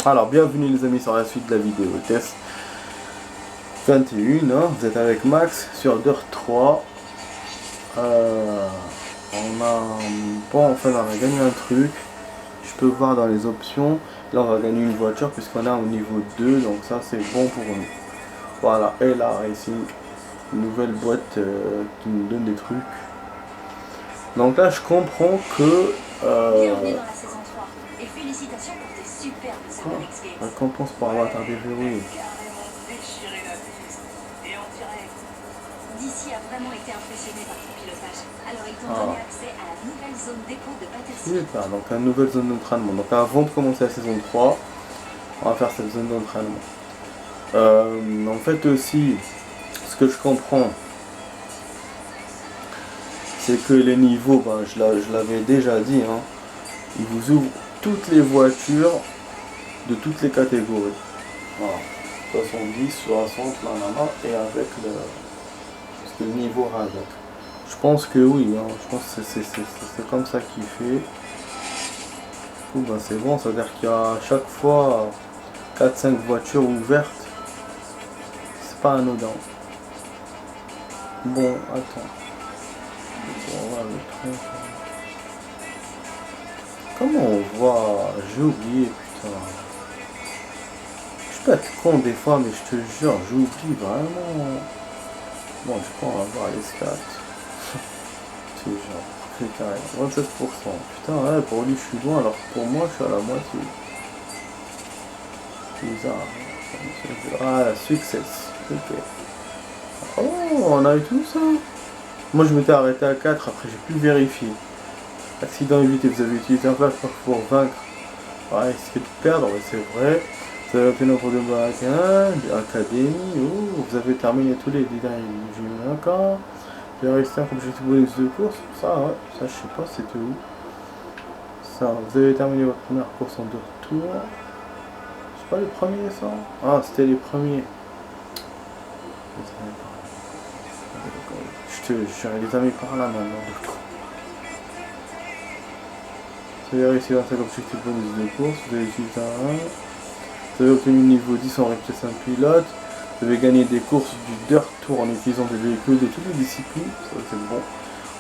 Alors, bienvenue les amis sur la suite de la vidéo test 21, hein. Vous êtes avec Max sur Dirt 3. On a... Bon, enfin, on a gagné un truc. Je peux voir dans les options. Là, on va gagner une voiture puisqu'on est au niveau 2. Donc ça, c'est bon pour nous. Voilà, et là, ici, une nouvelle boîte qui nous donne des trucs. Donc là, je comprends que... Bienvenue dans la saison 3 et félicitations pour tes superbes semaines X Games. Récompense pour avoir déverrouillé. DC a vraiment été impressionné par ton pilotage. Alors ils t'ont donné accès à la nouvelle zone dépôt de Battlefield. Super, donc une nouvelle zone d'entraînement. Donc avant de commencer la saison 3, on va faire cette zone d'entraînement. En fait aussi, ce que je comprends, c'est que les niveaux, ben, je l'avais déjà dit, hein, ils vous ouvrent toutes les voitures de toutes les catégories. Voilà. 70, 60, et avec le niveau avec. Je pense que oui, hein, je pense que c'est comme ça qu'il fait. Du coup, ben, c'est bon, c'est-à-dire qu'il y a à chaque fois 4-5 voitures ouvertes. C'est pas anodin. Bon, attends. On va le truc. Comment on voit? J'ai oublié, putain. Je peux être con des fois, mais je te jure, j'oublie vraiment. Bon, du coup, on va voir les stats. Je te jure. Putain, 27%. Putain, ouais, pour lui, je suis loin, alors que pour moi, je suis à la moitié. Bizarre. Ah, success. Ok. Oh, on a eu tout ça. Moi, je m'étais arrêté à 4, après, j'ai pu vérifier. Accident évité, vous avez utilisé un flash pour vaincre. Ouais, risque de perdre, ouais, c'est vrai. Vous avez obtenu un pour de Barakin, Académie, oh, vous avez terminé tous les derniers jeux encore. Vous avez réussi un objectif bonus de course, ça, ouais, ça, je sais pas, c'était où. Ça, vous avez terminé votre première course en 2 tours. C'est pas les premiers, ça? Ah, c'était les premiers. Je les ai mis par là maintenant, du coup. Vous avez réussi à faire l'objectif bonus de course, vous avez utilisé un 1. Vous avez obtenu niveau 10 en récupération pilote. Vous avez gagné des courses du Dirt Tour en utilisant des véhicules de toutes les disciplines. Ça c'est bon.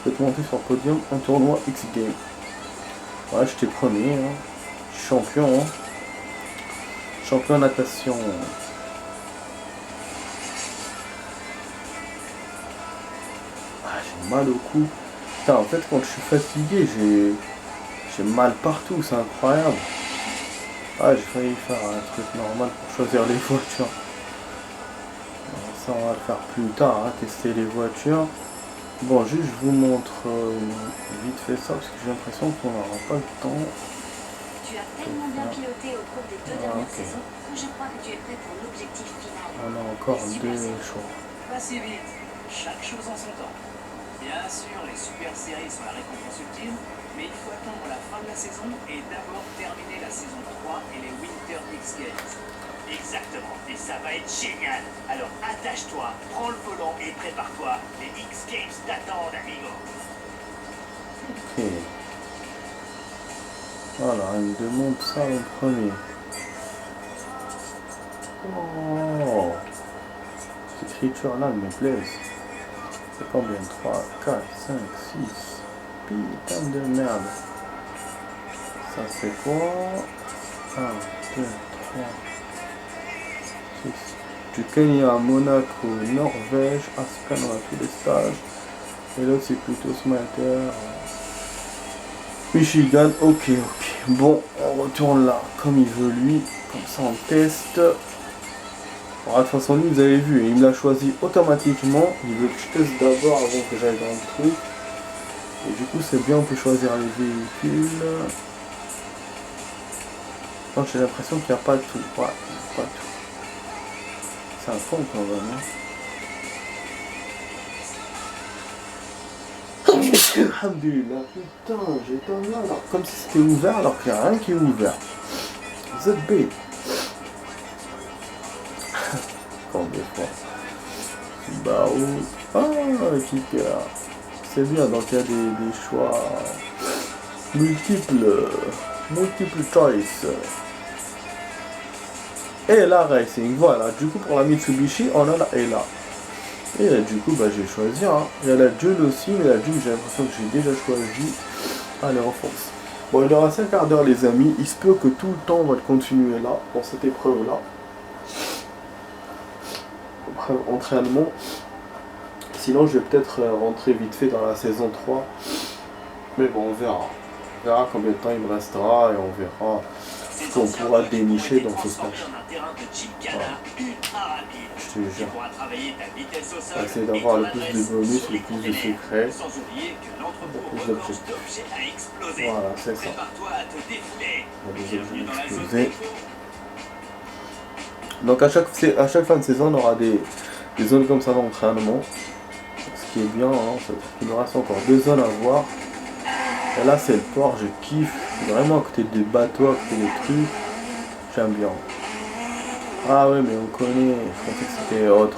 Vous êtes monté sur le podium en tournoi X Games. Ouais, j'étais premier. Hein. Champion. Hein. Champion natation. Ah, j'ai mal au cou. Putain, en fait, quand je suis fatigué, j'ai mal partout. C'est incroyable. Ah, j'ai failli faire un truc normal pour choisir les voitures. Ça, on va le faire plus tard, hein, tester les voitures. Bon, juste je vous montre vite fait ça, parce que j'ai l'impression qu'on n'aura pas le temps. Tu as tellement bien piloté au cours des 2 dernières saisons que je crois que tu es prêt pour l'objectif final. On a encore 2 choix. Pas si vite, chaque chose en son temps. Bien sûr, les super séries sont la récompense ultime, mais il faut attendre la fin de la saison et d'abord terminer la saison 3 et les Winter X Games. Exactement, et ça va être génial. Alors attache-toi, prends le volant et prépare-toi. Les X Games t'attendent, amigo. Ok. Voilà, il me demande ça en premier. Oh, cette écriture-là me plaît. C'est combien? 3, 4, 5, 6. Putain de merde. Ça c'est quoi? 1, 2, 3, 6. Du Kenya, Monaco, Norvège, Aspen, on a tous les stages. Et l'autre c'est plutôt Smelter. Michigan, ok. Bon, on retourne là, comme il veut lui. Comme ça on teste. Alors, de toute façon, lui, vous avez vu, il me l'a choisi automatiquement. Il veut que je teste d'abord avant que j'aille dans le truc. Et du coup, c'est bien, on peut choisir les véhicules. Donc, j'ai l'impression qu'il n'y a pas tout. Ouais, pas tout. C'est un con quand même. Hein. Alhamdulillah, putain, j'ai étonné là. Comme si c'était ouvert alors qu'il n'y a rien qui est ouvert. Vous êtes bête. Combien de fois? Bah oui. Ah, équipeur. C'est bien, donc il y a des choix multiples choice. Ela Racing, voilà. Du coup, pour la Mitsubishi, on a la Ela. Et du coup, bah, j'ai choisi. Hein. Il y a la Jules aussi, mais la Jules, j'ai l'impression que j'ai déjà choisi. Allez, on fonce. Bon, il aura 5 quarts d'heure, les amis. Il se peut que tout le temps, on va continuer là, dans cette épreuve-là. Épreuve entraînement. Sinon, je vais peut-être rentrer vite fait dans la saison 3. Mais bon, on verra. On verra combien de temps il me restera et on verra ce qu'on pourra dénicher dans ce stage. Voilà. Je te jure. Essayer d'avoir le plus de bonus, le plus de secrets, le plus d'objectifs. Voilà, c'est ça. On a des objectifs explosés. Donc à chaque fin de saison, on aura des zones comme ça d'entraînement. Ce qui est bien, hein, il nous reste encore 2 zones à voir. Et là c'est le port, je kiffe. Vraiment à côté des bateaux, à côté des trucs. J'aime bien. Ah ouais, mais on connaît, je pensais que c'était autre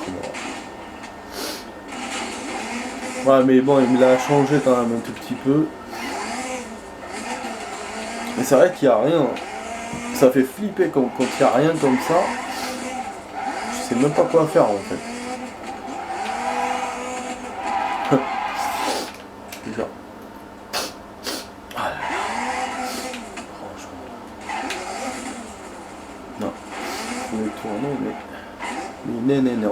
moi. Ouais, mais bon, il me l'a changé quand même un tout petit peu. Mais c'est vrai qu'il n'y a rien. Ça fait flipper quand il n'y a rien comme ça. Je sais même pas quoi faire en fait. Déjà. Non. Je vais tourner, mais non.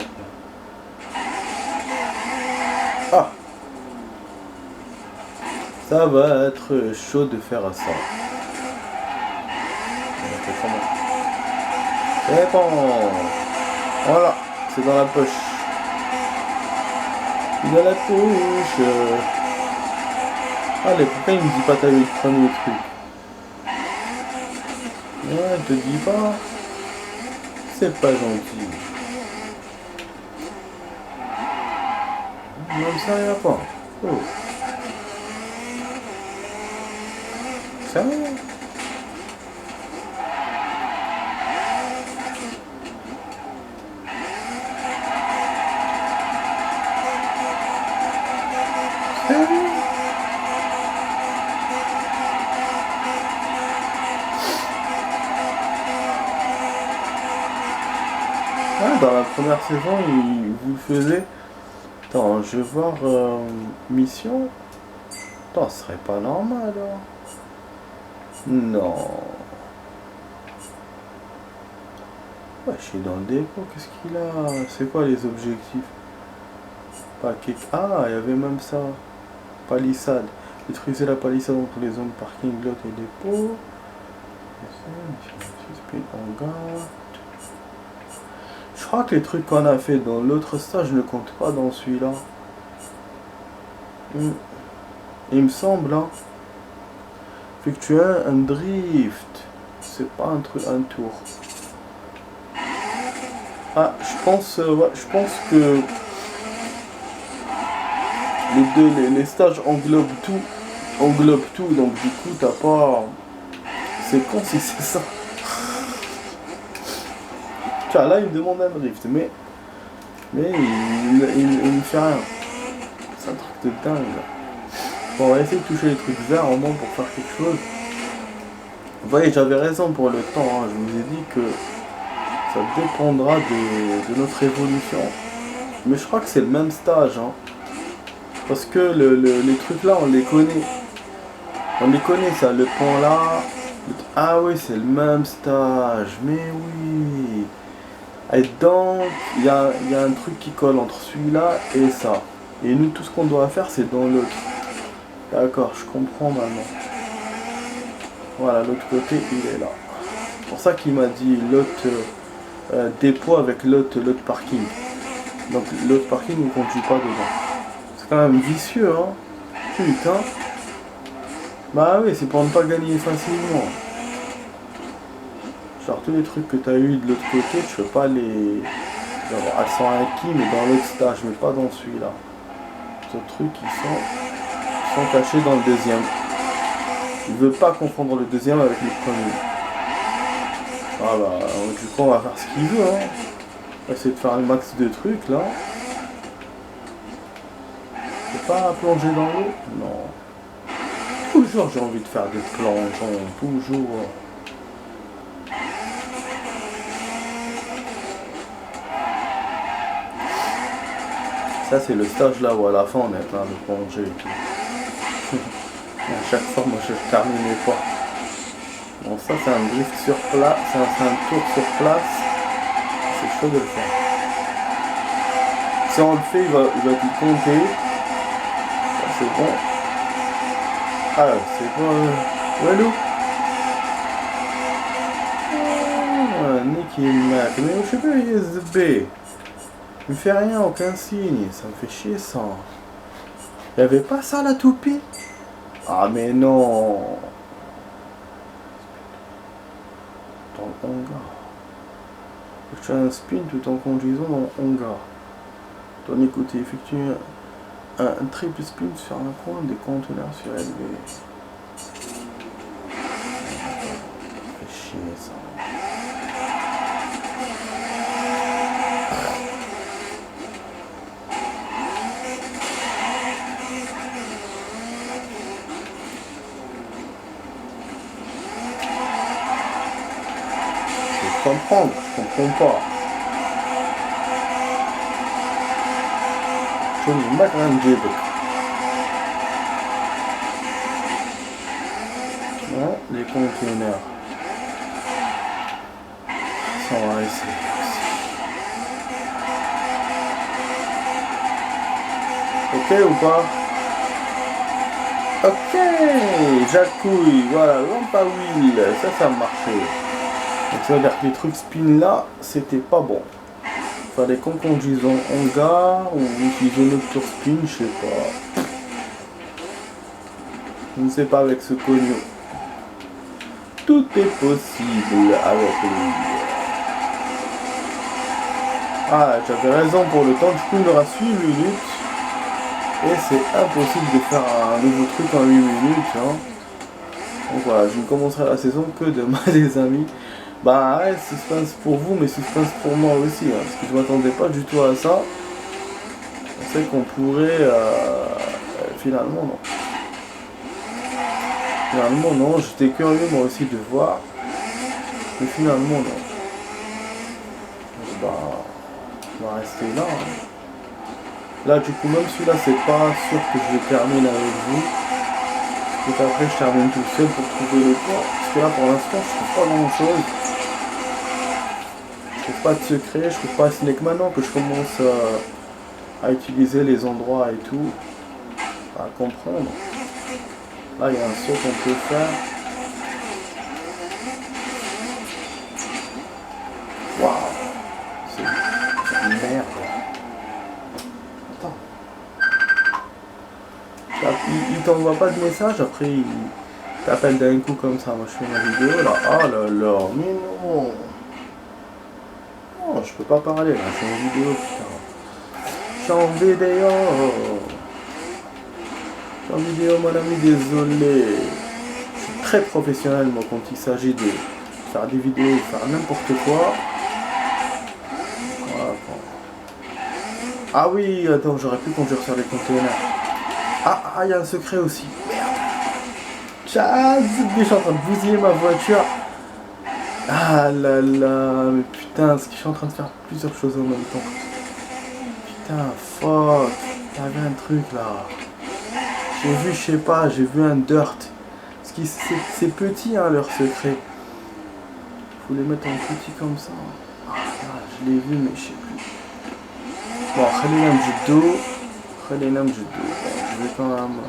Ah. Ça va être chaud de faire ça. C'est bon. Voilà. C'est dans la poche. Il a la touche. Allez, pourquoi il me dit pas t'as eu le premier truc? Ouais, je te dis pas. C'est pas gentil. Même ça, il n'y a pas. Oh. Sérieux? Dans la première saison, vous le faisiez. Attends, je vais voir mission. Attends, ce serait pas normal alors. Non. Ouais, je suis dans le dépôt, qu'est-ce qu'il a? C'est quoi les objectifs? Ah, il y avait même ça. Palissade. Détruisez la palissade entre les zones parking, lot et dépôt. Hangar. Je crois que les trucs qu'on a fait dans l'autre stage ne comptent pas dans celui-là. Il me semble, hein. Effectuer un drift. C'est pas un truc, un tour. Ah, je pense que les stages englobent tout, donc du coup t'as pas. C'est con si c'est ça. Tiens, là il me demande un drift, mais il me fait rien. C'est un truc de dingue. Bon, on va essayer de toucher les trucs verts au moins pour faire quelque chose. Vous voyez, j'avais raison pour le temps, hein. Je vous ai dit que ça dépendra de notre évolution. Mais je crois que c'est le même stage, hein. Parce que les trucs là, on les connaît. On les connaît, ça, le pont là. Ah oui, c'est le même stage, mais oui. Et donc, il y a un truc qui colle entre celui-là et ça. Et nous, tout ce qu'on doit faire, c'est dans l'autre. D'accord, je comprends maintenant. Voilà, l'autre côté, il est là. C'est pour ça qu'il m'a dit l'autre dépôt avec l'autre parking. Donc l'autre parking ne conduit pas dedans. C'est quand même vicieux, hein. Putain. Bah oui, c'est pour ne pas gagner facilement. Genre tous les trucs que tu as eu de l'autre côté, tu peux pas les... Genre, elles sont acquis, mais dans l'autre stage, mais pas dans celui-là. Ce truc, ils sont cachés dans le deuxième. Il veut pas confondre le deuxième avec le premier. Voilà, du coup on va faire ce qu'il veut, hein. On va essayer de faire un max de trucs là. C'est pas plonger dans l'eau? Non. Toujours j'ai envie de faire des plongeons, toujours. Ça c'est le stage là où à la fin on est plein de congés et tout. Et à chaque fois moi je termine les points. Bon ça c'est un drift sur place, c'est un tour sur place. C'est chaud de le faire. Si on le fait il va tout compter. Ça c'est bon. Ah c'est bon. Walou. Nicky Mac, mais je sais pas, il est ZB. Il me fait rien, aucun signe, ça me fait chier ça. Il y avait pas ça la toupie? Ah mais non. Dans le hangar. Je fais un spin tout en conduisant dans le hangar. Ton écoute, effectue un triple spin sur un coin des conteneurs surélevés. Ça fait chier ça. Comprendre, je comprends pas. Je ne pas quand même dire. Non, les conteneurs. Ça va essayer. Ok ou pas? Ok, Jacouille, voilà, lampe à huile, ça a marché. Donc ça veut dire que les trucs spin là, c'était pas bon. Fallait qu'on conduise en hangar ou utiliser notre tour spin, je sais pas. Je ne sais pas avec ce cogno. Tout est possible avec lui. Ah, j'avais raison pour le temps, du coup il me reste 8 minutes. Et c'est impossible de faire un nouveau truc en 8 minutes. Hein. Donc voilà, je ne commencerai la saison que demain les amis. Bah ouais, suspense pour vous, mais suspense pour moi aussi, hein, parce que je m'attendais pas du tout à ça. On sait qu'on pourrait... finalement non. Finalement non, j'étais curieux moi aussi de voir. Mais finalement non. Donc, bah, on va rester là. Hein. Là du coup même celui-là c'est pas sûr que je le termine avec vous. Donc après je termine tout seul pour trouver le point. Parce que là pour l'instant je trouve pas grand chose. Je trouve pas de secret, je trouve pas de snake. Maintenant que je commence à utiliser les endroits et tout, à comprendre. Là il y a un saut qu'on peut faire. Waouh, c'est une merde. Attends. Il t'envoie pas de message, après il t'appelle d'un coup comme ça. Moi je fais ma vidéo là. Oh là là, mais non. Non, je peux pas parler là, c'est une vidéo putain. Je suis en vidéo. Je suis en vidéo mon ami, désolé. Je suis très professionnel moi quand il s'agit de faire des vidéos, de faire n'importe quoi. Voilà, quoi. Ah oui, attends, j'aurais pu conduire sur les containers. Ah, il y a un secret aussi. Merde. Chaz, je suis en train de bousiller ma voiture. Ah là là, mais putain, je suis en train de faire plusieurs choses en même temps. Putain, fuck. T'avais un truc là. J'ai vu, je sais pas, j'ai vu un dirt. Parce que c'est petit hein, leur secret. Faut les mettre en petit comme ça. Ah là, je l'ai vu, mais je sais plus. Bon, خلينا نجدو. خلينا نجدو. Je vais quand même.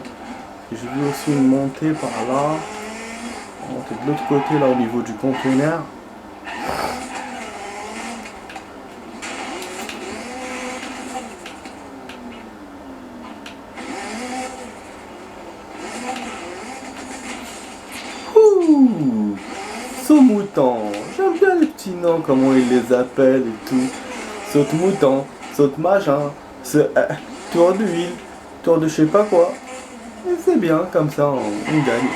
J'ai vu aussi une montée par là. Monter de l'autre côté là au niveau du conteneur. Ouh, saut-mouton. J'aime bien les petits noms, comment ils les appellent et tout. Saute-mouton, saute-machin, tour d'huile, tour de je sais pas quoi. Et c'est bien, comme ça on gagne.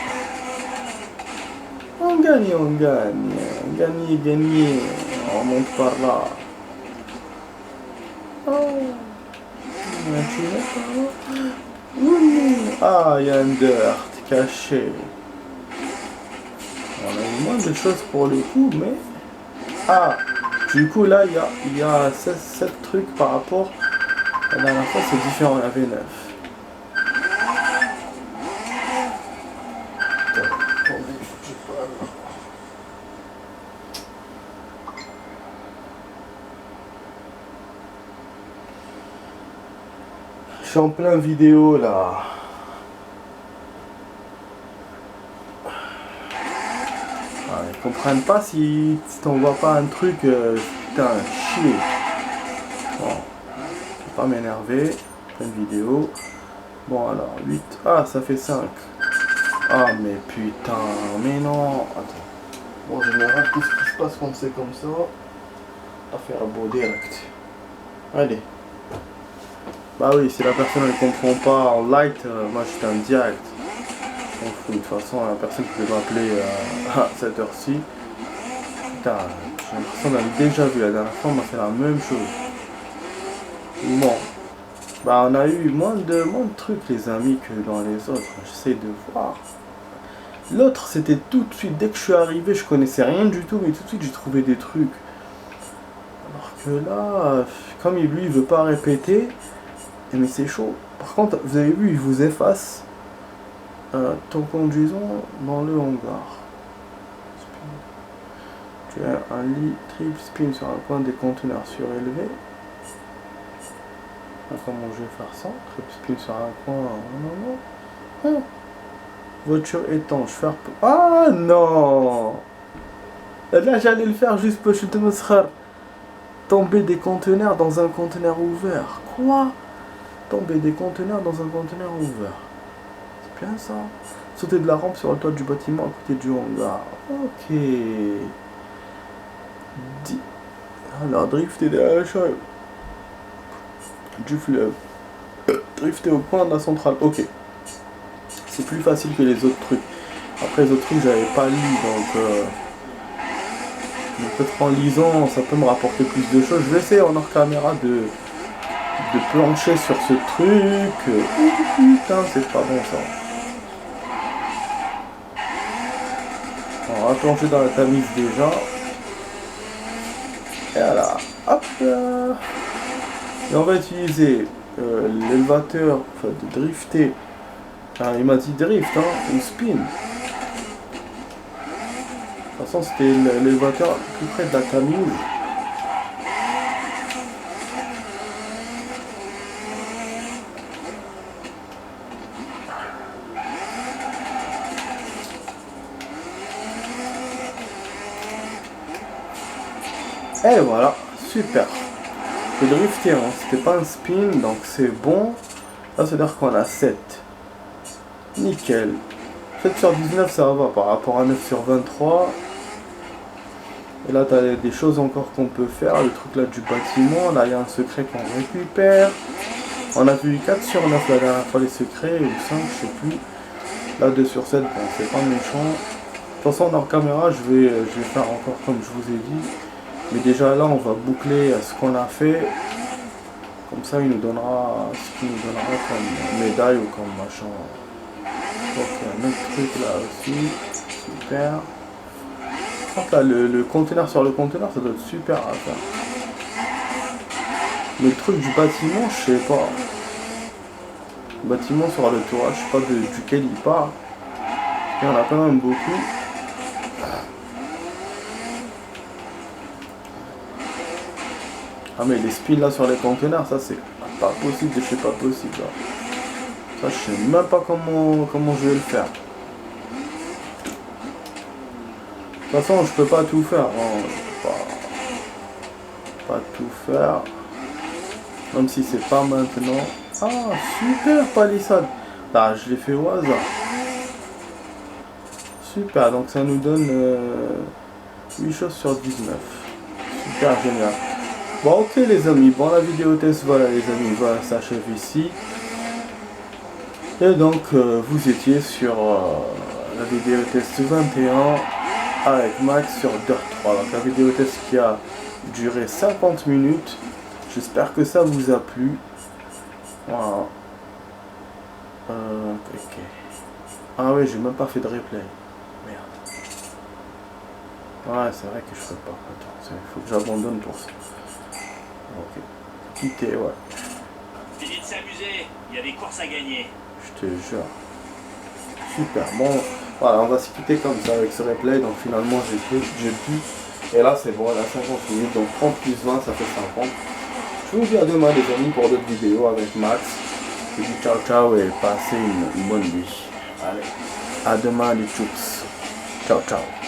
On gagne, on gagne. Gagner, gagner. On monte par là. Oh. Ah, il y a un dirt caché. On a eu moins de choses pour le coup, mais... Ah, du coup là, il y a 7 trucs par rapport La dernière fois c'est différent, il y avait 9. Je suis en plein vidéo là. Ah, ils comprennent pas si t'envoies pas un truc, putain, chier. Bon, je vais pas m'énerver. Plein vidéo. Bon alors, 8. Ah, ça fait 5. Ah, mais putain, mais non. Attends. Bon, en général, qu'est-ce qui se passe quand c'est comme ça? À faire beau direct. Allez. Bah oui, si la personne ne comprend pas en light, moi j'étais en direct. On fout, de toute façon, la personne qui peut m'appeler à cette heure-ci. Putain, j'ai l'impression d'avoir déjà vu. La dernière fois, on m'a fait la même chose. Bon. Bah on a eu moins de trucs les amis que dans les autres. J'essaie de voir. L'autre c'était tout de suite, dès que je suis arrivé, je connaissais rien du tout, mais tout de suite j'ai trouvé des trucs. Alors que là, comme lui il veut pas répéter, mais c'est chaud. Par contre, vous avez vu, il vous efface ton conduisant dans le hangar. Tu as un lit triple spin sur un coin des conteneurs surélevés. Comment je vais faire ça? Triple spin sur un coin. Non. Voiture étanche. Faire. Ah non! Là j'allais le faire juste pour je te montrer. Tomber des conteneurs dans un conteneur ouvert. Quoi? Tomber des conteneurs dans un conteneur ouvert. C'est bien ça. Sauter de la rampe sur le toit du bâtiment à côté du hangar. Ok. Alors, drifter derrière la chave du fleuve. Drifter au point de la centrale. Ok. C'est plus facile que les autres trucs. Après, les autres trucs, j'avais pas lu, donc... peut-être en lisant, ça peut me rapporter plus de choses. Je vais essayer en hors caméra de plancher sur ce truc. Putain, c'est pas bon ça. On va plonger dans la tamise déjà. Et voilà. Hop là. Et on va utiliser l'élévateur, enfin de drifter. Ah, il m'a dit drift, hein, ou spin. De toute façon, c'était l'élévateur plus près de la tamise. Et voilà, super. Le drifter, hein, c'était pas un spin, donc c'est bon. Là, c'est-à-dire qu'on a 7. Nickel. 7 sur 19, ça va par rapport à 9 sur 23. Et là, tu as des choses encore qu'on peut faire. Le truc là du bâtiment, là, il y a un secret qu'on récupère. On a vu 4 sur 9 la dernière fois les secrets, ou 5, je sais plus. Là, 2 sur 7, bon, c'est pas méchant. De toute façon, hors caméra, je vais faire encore comme je vous ai dit. Mais déjà là, on va boucler ce qu'on a fait. Comme ça, il nous donnera ce qu'il nous donnera comme médaille ou comme machin. Donc, un autre truc là aussi. Super. Donc là, le conteneur sur le conteneur, ça doit être super à faire. Mais le truc du bâtiment, je sais pas. Le bâtiment sur le toit, je sais pas duquel il part. Il y en a quand même beaucoup. Ah mais les spins là sur les conteneurs, ça c'est pas possible de chez pas possible. Là. Ça je sais même pas comment je vais le faire. De toute façon je peux pas tout faire. Hein. Pas tout faire. Même si c'est pas maintenant. Ah super palissade. Là je l'ai fait au hasard. Super, donc ça nous donne 8 choses sur 19. Super génial. Bon ok les amis, bon la vidéo test, voilà les amis, voilà, ça s'achève ici. Et donc vous étiez sur la vidéo test 21 avec Max sur Dirt 3. Donc la vidéo test qui a duré 50 minutes. J'espère que ça vous a plu. Voilà. Ok. Ah oui, j'ai même pas fait de replay. Merde. Ouais, c'est vrai que je ferai pas. Attends, il faut que j'abandonne pour ça. Ok. Quitter, ouais. de s'amuser. Il y a des courses à gagner. Je te jure. Super. Bon, voilà, on va se quitter comme ça avec ce replay. Donc finalement, j'ai pu. Et là, c'est bon, elle a 50 minutes. Donc 30 plus 20, ça fait 50. Je vous dis à demain, les amis, pour d'autres vidéos avec Max. Je vous dis ciao, ciao et passez une bonne nuit. Allez, à demain, les choups. Ciao, ciao.